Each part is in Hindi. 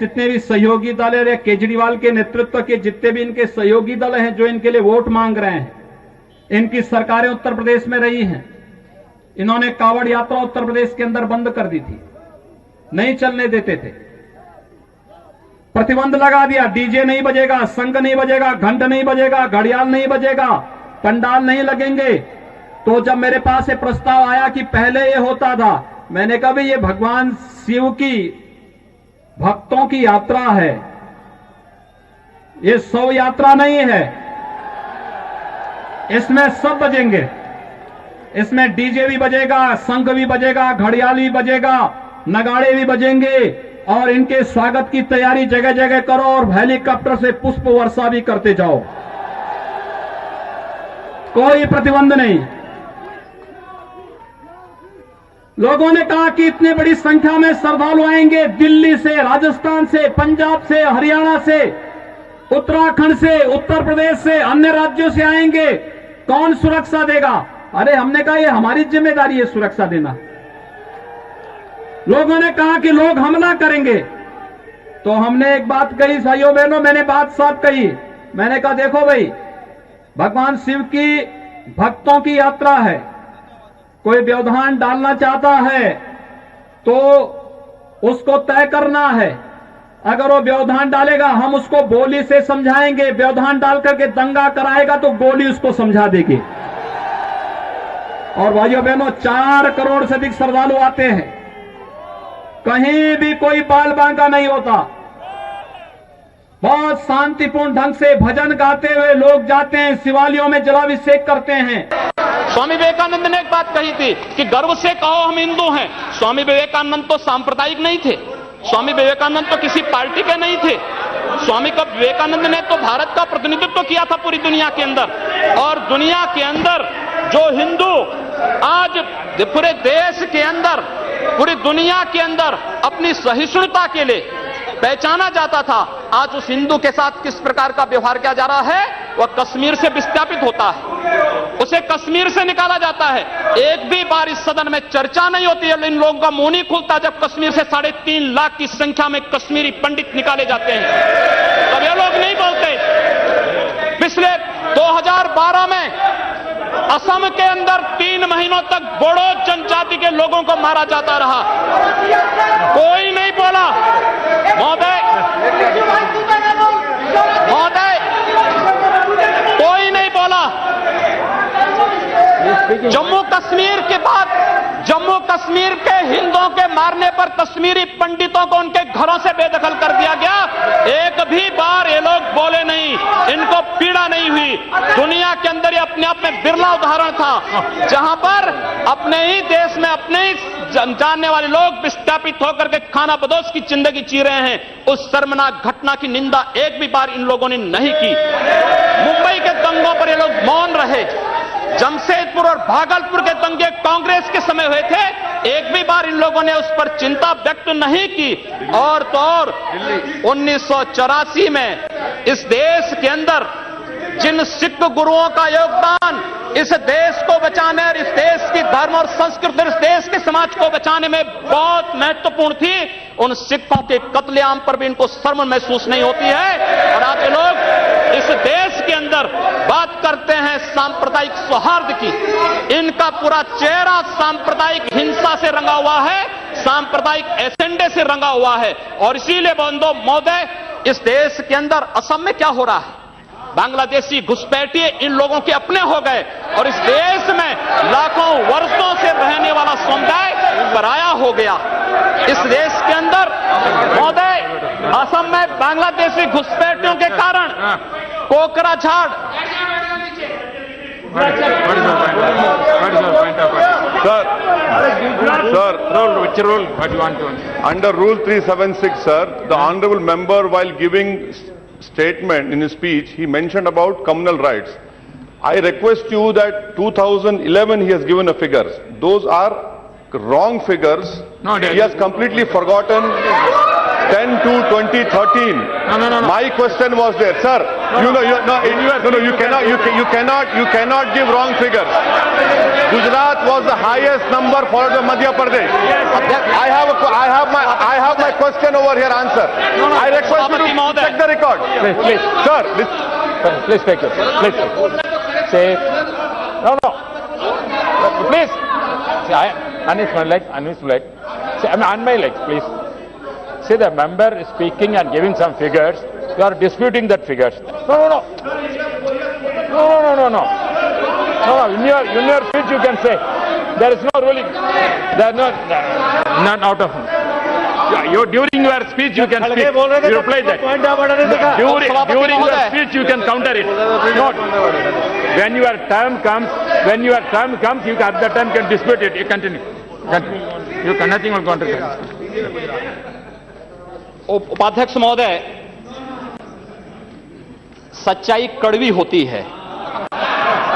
जितने भी सहयोगी दल है, केजरीवाल के नेतृत्व के जितने भी इनके सहयोगी दल हैं जो इनके लिए वोट मांग रहे हैं, इनकी सरकारें उत्तर प्रदेश में रही हैं। इन्होंने कावड़ यात्रा उत्तर प्रदेश के अंदर बंद कर दी थी, नहीं चलने देते थे, प्रतिबंध लगा दिया। डीजे नहीं बजेगा, शंख नहीं बजेगा, घंट नहीं बजेगा, घड़ियाल नहीं बजेगा, पंडाल नहीं लगेंगे। तो जब मेरे पास ये प्रस्ताव आया कि पहले ये होता था, मैंने कहा भाई ये भगवान शिव की भक्तों की यात्रा है, ये शव यात्रा नहीं है। इसमें सब बजेंगे, इसमें डीजे भी बजेगा, शंख भी बजेगा, घड़ियाल भी बजेगा, नगाड़े भी बजेंगे और इनके स्वागत की तैयारी जगह जगह करो और हेलीकॉप्टर से पुष्प वर्षा भी करते जाओ, कोई प्रतिबंध नहीं। लोगों ने कहा कि इतनी बड़ी संख्या में श्रद्धालु आएंगे, दिल्ली से, राजस्थान से, पंजाब से, हरियाणा से, उत्तराखंड से, उत्तर प्रदेश से, अन्य राज्यों से आएंगे, कौन सुरक्षा देगा? अरे हमने कहा ये हमारी जिम्मेदारी है सुरक्षा देना। लोगों ने कहा कि लोग हमला करेंगे, तो हमने एक बात कही, भाइयों बहनों, मैंने बात साफ कही। मैंने कहा देखो भाई, भगवान शिव की भक्तों की यात्रा है, कोई व्यवधान डालना चाहता है तो उसको तय करना है। अगर वो व्यवधान डालेगा हम उसको गोली से समझाएंगे, व्यवधान डाल करके दंगा कराएगा तो गोली उसको समझा देगी। और भाइयों बहनों, 4 करोड़ से अधिक श्रद्धालु आते हैं, कहीं भी कोई बाल बांका नहीं होता। बहुत शांतिपूर्ण ढंग से भजन गाते हुए लोग जाते हैं, शिवालयों में जलाभिषेक करते हैं। स्वामी विवेकानंद ने एक बात कही थी कि गर्व से कहो हम हिंदू हैं। स्वामी विवेकानंद तो सांप्रदायिक नहीं थे, स्वामी विवेकानंद तो किसी पार्टी के नहीं थे। स्वामी विवेकानंद ने तो भारत का प्रतिनिधित्व किया था पूरी दुनिया के अंदर, और दुनिया के अंदर जो हिंदू आज पूरे देश के अंदर, पूरी दुनिया के अंदर अपनी सहिष्णुता के लिए पहचाना जाता था, आज उस हिंदू के साथ किस प्रकार का व्यवहार किया जा रहा है, वह कश्मीर से विस्थापित होता है, उसे कश्मीर से निकाला जाता है। एक भी बार इस सदन में चर्चा नहीं होती है, इन लोगों का मुंह नहीं खुलता जब कश्मीर से 3.5 लाख की संख्या में कश्मीरी पंडित निकाले जाते हैं, तब ये लोग नहीं बोलते। पिछले 2012 में असम के अंदर 3 महीनों तक बोडो जनजाति के लोगों को मारा जाता रहा, कोई नहीं बोला। महोदय, कोई नहीं बोला। जम्मू कश्मीर के बाद जम्मू कश्मीर के हिंदुओं के मारने पर कश्मीरी पंडितों को उनके घरों से बेदखल कर दिया गया। एक भी बार ये लोग बोले नहीं, इनको पीड़ा नहीं हुई। दुनिया के अंदर ये अपने आप में बिरला उदाहरण था जहां पर अपने ही देश में अपने ही जानने वाले लोग विस्थापित होकर के खाना बदोश की जिंदगी जी रहे हैं। उस शर्मनाक घटना की निंदा एक भी बार इन लोगों ने नहीं की। मुंबई के दंगों पर ये लोग मौन रहे। जमशेदपुर और भागलपुर के दंगे कांग्रेस के समय हुए थे, एक भी बार इन लोगों ने उस पर चिंता व्यक्त नहीं की। और तो और 1984 में इस देश के अंदर जिन सिख गुरुओं का योगदान इस देश को बचाने और इस देश की धर्म और संस्कृति, इस देश के समाज को बचाने में बहुत महत्वपूर्ण थी, उन सिखों के कत्लेआम पर भी इनको शर्म महसूस नहीं होती है। और आज लोग इस देश के अंदर बात करते हैं सांप्रदायिक सौहार्द की, इनका पूरा चेहरा सांप्रदायिक हिंसा से रंगा हुआ है, सांप्रदायिक एजेंडे से रंगा हुआ है। और इसीलिए बंधु महोदय, इस देश के अंदर असम में क्या हो रहा है, बांग्लादेशी घुसपैठिए इन लोगों के अपने हो गए और इस देश में लाखों वर्षों से रहने वाला समुदाय पराया हो गया। इस देश के अंदर महोदय, असम में बांग्लादेशी घुसपैठियों के कारण Kokrajhar Under Rule 376, sir, the honourable member, while giving statement in his speech, he mentioned about communal rights. I request you that 2011 he has given a figures. Those are wrong figures. No, he has completely forgotten. 10/2/2013. No. My question was there, sir. You cannot give wrong figures. Gujarat was the highest number followed by Madhya Pradesh. I have my question over here. Answer. I request you to check the record. Please, Sir, please take it. Please. Say, no. Please. See, unmute my leg. Say, on my leg, please. See, the member is speaking and giving some figures. You are disputing that figures. No. In your speech you can say. There is no ruling. There is not out of. During your speech you can speak. You reply that. During your speech you can counter it. Not. When your term comes, you at that time can dispute it. You continue. You can nothing will counter it. उपाध्यक्ष महोदय, सच्चाई कड़वी होती है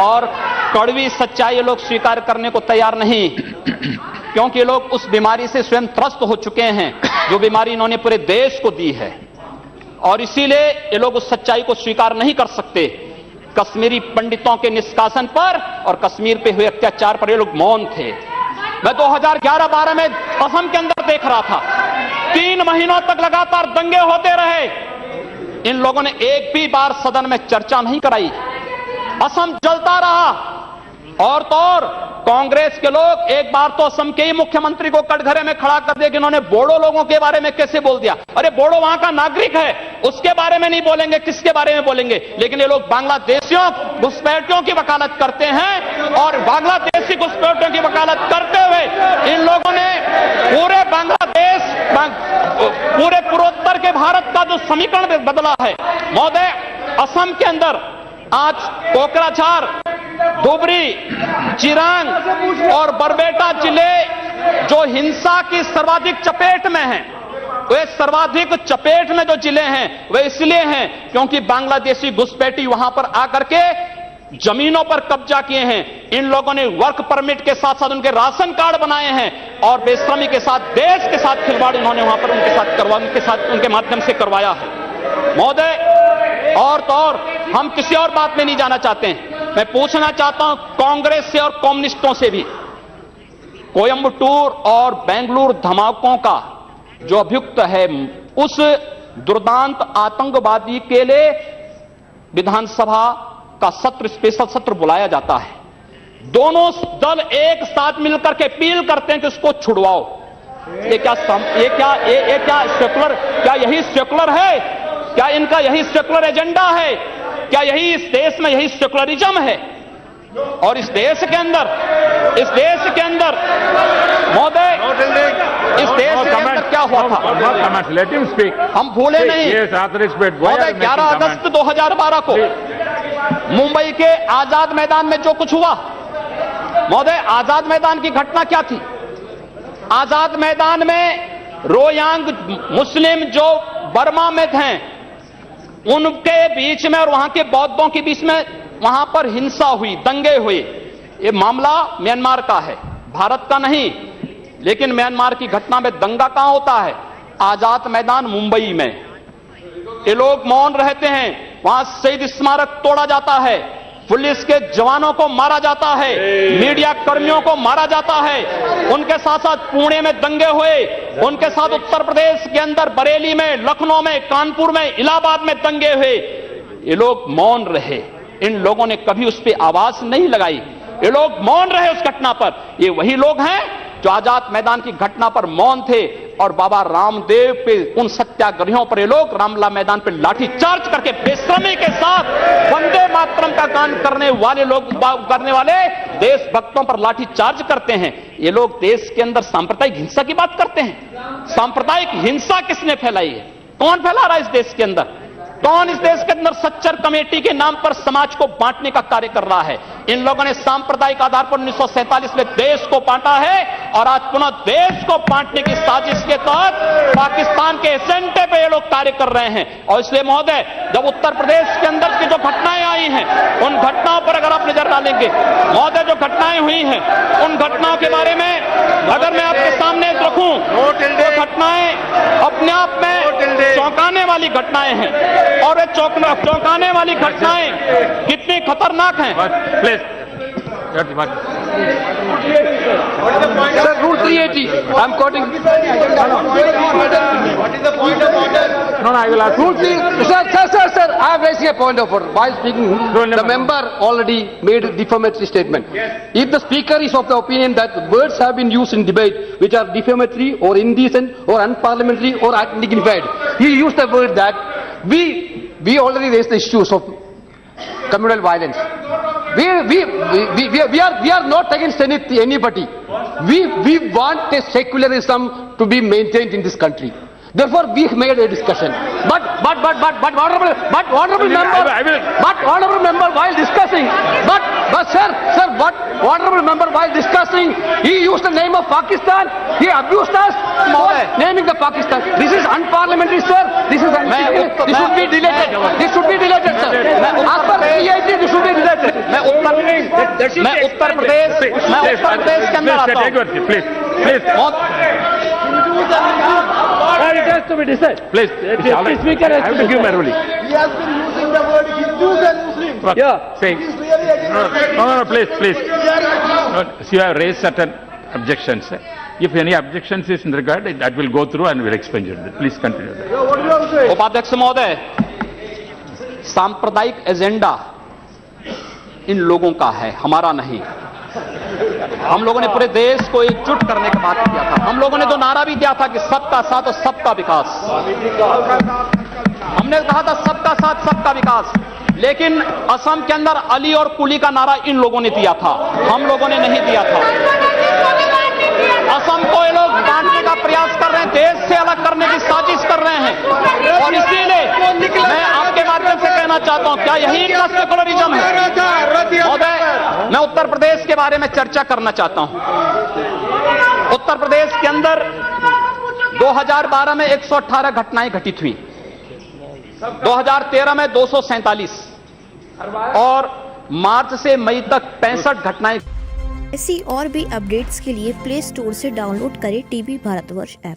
और कड़वी सच्चाई लोग स्वीकार करने को तैयार नहीं, क्योंकि ये लोग उस बीमारी से स्वयं त्रस्त हो चुके हैं जो बीमारी इन्होंने पूरे देश को दी है, और इसीलिए ये लोग उस सच्चाई को स्वीकार नहीं कर सकते। कश्मीरी पंडितों के निष्कासन पर और कश्मीर पे हुए अत्याचार पर ये लोग मौन थे। मैं 2011-12 में असम के अंदर देख रहा था, 3 महीनों तक लगातार दंगे होते रहे, इन लोगों ने एक भी बार सदन में चर्चा नहीं कराई। असम जलता रहा, और तो और कांग्रेस के लोग एक बार तो असम के ही मुख्यमंत्री को कटघरे में खड़ा कर दिया कि इन्होंने बोडो लोगों के बारे में कैसे बोल दिया। अरे बोडो वहां का नागरिक है, उसके बारे में नहीं बोलेंगे, किसके बारे में बोलेंगे? लेकिन ये लोग बांग्लादेशियों घुसपैठियों की वकालत करते हैं, और बांग्लादेशी घुसपैठियों की वकालत करते हुए इन लोगों ने पूरे बांग्लादेश, पूरे पूर्वोत्तर के भारत का जो समीकरण बदला है। महोदय, असम के अंदर आज कोकराझार, धुबरी, चिरांग और बरबेटा जिले जो हिंसा की सर्वाधिक चपेट में हैं, वे सर्वाधिक चपेट में जो जिले हैं वे इसलिए हैं क्योंकि बांग्लादेशी घुसपैठी वहां पर आकर के जमीनों पर कब्जा किए हैं। इन लोगों ने वर्क परमिट के साथ साथ उनके राशन कार्ड बनाए हैं, और बेशर्मी के साथ देश के साथ खिलवाड़ इन्होंने वहां पर उनके माध्यम से करवाया है। महोदय, और तो और हम किसी और बात में नहीं जाना चाहते हैं, मैं पूछना चाहता हूं कांग्रेस से और कम्युनिस्टों से भी, कोयंबटूर और बेंगलुरु धमाकों का जो अभियुक्त है, उस दुर्दांत आतंकवादी के लिए विधानसभा का सत्र, स्पेशल सत्र बुलाया जाता है। दोनों दल एक साथ मिलकर के अपील करते हैं कि उसको छुड़वाओ। ये क्या सेकुलर, क्या यही सेकुलर है? क्या इनका यही सेकुलर एजेंडा है? क्या यही इस देश में यही सेकुलरिज्म है? और इस देश के अंदर महोदय, इस देश के अंदर क्या हुआ था? हम भूले नहीं। महोदय, 11 अगस्त 2012 को मुंबई के आजाद मैदान में जो कुछ हुआ, महोदय, आजाद मैदान की घटना क्या थी? आजाद मैदान में रोयांग मुस्लिम जो बर्मा में थे, उनके बीच में और वहां के बौद्धों के बीच में वहां पर हिंसा हुई, दंगे हुए। ये मामला म्यांमार का है, भारत का नहीं। लेकिन म्यांमार की घटना में दंगा कहां होता है? आजाद मैदान मुंबई में। ये लोग मौन रहते हैं, वहां शहीद स्मारक तोड़ा जाता है, पुलिस के जवानों को मारा जाता है, मीडिया कर्मियों को मारा जाता है। उनके साथ साथ पुणे में दंगे हुए, उनके साथ उत्तर प्रदेश के अंदर बरेली में, लखनऊ में, कानपुर में, इलाहाबाद में दंगे हुए। ये लोग मौन रहे, इन लोगों ने कभी उस पर आवाज नहीं लगाई, ये लोग मौन रहे उस घटना पर। ये वही लोग हैं जो आजाद मैदान की घटना पर मौन थे, और बाबा रामदेव पे, उन सत्याग्रहियों पर ये लोग रामला मैदान पे लाठी चार्ज करके बेशर्मी के साथ वंदे मातरम का गान करने वाले देशभक्तों पर लाठी चार्ज करते हैं। ये लोग देश के अंदर सांप्रदायिक हिंसा की बात करते हैं। सांप्रदायिक हिंसा किसने फैलाई है? कौन फैला रहा है इस देश के अंदर? कौन इस देश के अंदर सच्चर कमेटी के नाम पर समाज को बांटने का कार्य कर रहा है? इन लोगों ने सांप्रदायिक आधार पर 1947 में देश को बांटा है और आज पुनः देश को बांटने की साजिश के तहत पाकिस्तान के एजेंडे पे ये लोग कार्य कर रहे हैं। और इसलिए महोदय, जब उत्तर प्रदेश के अंदर की जो घटनाएं आई हैं, उन घटनाओं पर अगर आप नजर डालेंगे महोदय, जो घटनाएं हुई हैं उन घटनाओं के बारे में अगर मैं आपके सामने रखूं तो घटनाएं अपने आप में चौंकाने वाली घटनाएं हैं। और ये चौंकाने वाली घटनाएं कितनी खतरनाक हैं। Please. Sir, Rule 380. I'm quoting. What is the point of order? No, I will ask. Rule 3. Sir. I am raising a point of order. While speaking, the member already made a defamatory statement. If the speaker is of the opinion that words have been used in debate which are defamatory or indecent or unparliamentary or undignified, he used the word that we already raised the issues of communal violence. We are not against anybody. We want a secularism to be maintained in this country. Therefore, we made a discussion. But honorable member, while discussing, honorable member, while discussing, he used the name of Pakistan. He abused us for naming the Pakistan. This is unparliamentary, sir. This is this should be deleted. This should be deleted, sir. As per CIT, this should be deleted. मैं उत्तर प्रदेश के अंदर आता हूं। Please. It has to be decided. Please. Speaker I have to give my ruling. He has been using the word Hindus and Muslims. Yeah. Saying. It is really against No, please. No, you have raised certain objections. If any objections is in regard, that will go through and will explain you. Please continue. What do you have to say? उपाध्यक्ष महोदय, सांप्रदायिक एजेंडा इन लोगों का है, हमारा नहीं। हम लोगों ने पूरे देश को एकजुट करने का बात किया था। हम लोगों ने तो नारा भी दिया था कि सबका साथ और सबका विकास। हमने कहा था सबका साथ सबका विकास, लेकिन असम के अंदर अली और कुली का नारा इन लोगों ने दिया था, हम लोगों ने नहीं दिया था। असम को ये लोग बांटने का प्रयास कर रहे हैं, देश से अलग करने की साजिश कर रहे हैं। और इसीलिए मैं आपके माध्यम से कहना चाहता हूं, क्या यही इनका सेकुलरिज्म है? महोदय, मैं उत्तर प्रदेश के बारे में चर्चा करना चाहता हूं। उत्तर प्रदेश के अंदर 2012 में 118 घटनाएं घटित हुई, 2013 में 247 और मार्च से मई तक 65 घटनाएं। ऐसी और भी अपडेट्स के लिए प्ले स्टोर से डाउनलोड करें टीवी भारतवर्ष ऐप।